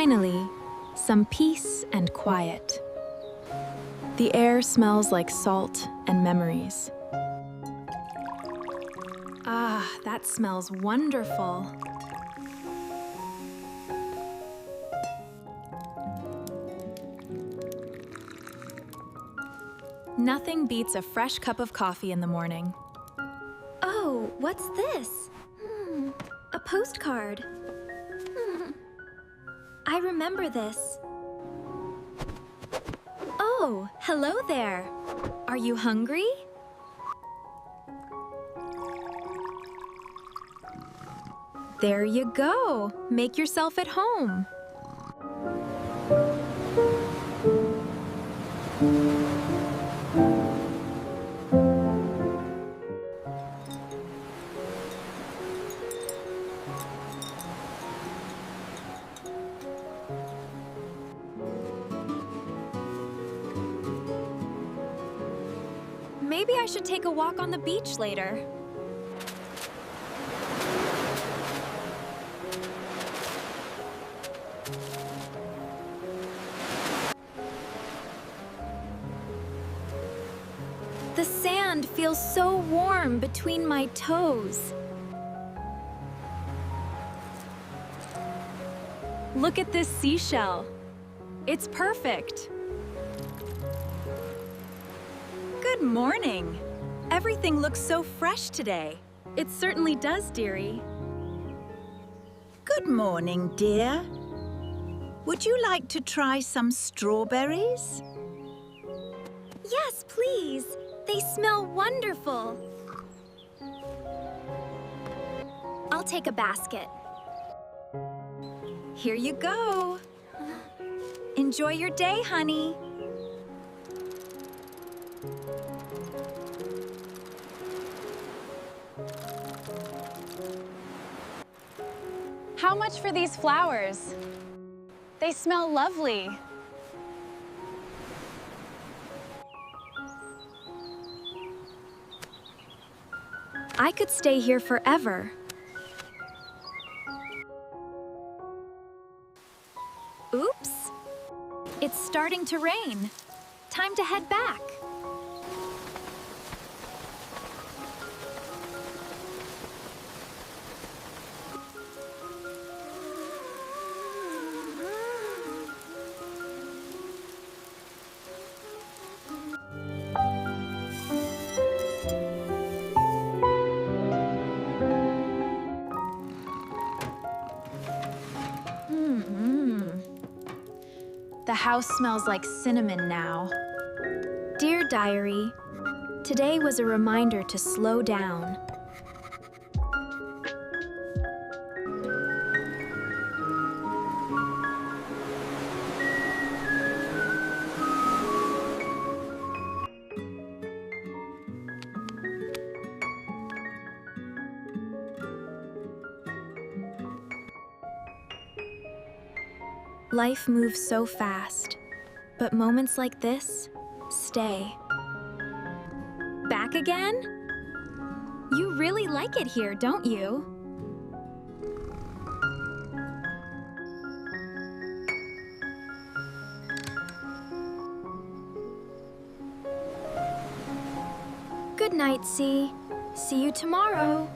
Finally, some peace and quiet. The air smells like salt and memories. Ah, that smells wonderful. Nothing beats a fresh cup of coffee in the morning. Oh, what's this? A postcard. I remember this. Oh, hello there. Are you hungry? There you go. Make yourself at home. Maybe I should take a walk on the beach later. The sand feels so warm between my toes. Look at this seashell. It's perfect. Good morning. Everything looks so fresh today. It certainly does, dearie. Good morning, dear. Would you like to try some strawberries? Yes, please. They smell wonderful. I'll take a basket. Here you go. Enjoy your day, honey. How much for these flowers? They smell lovely. I could stay here forever. Oops. It's starting to rain. Time to head back. The house smells like cinnamon now. Dear Diary, today was a reminder to slow down. Life moves so fast, but moments like this stay. Back again? You really like it here, don't you? Good night, C. See you tomorrow.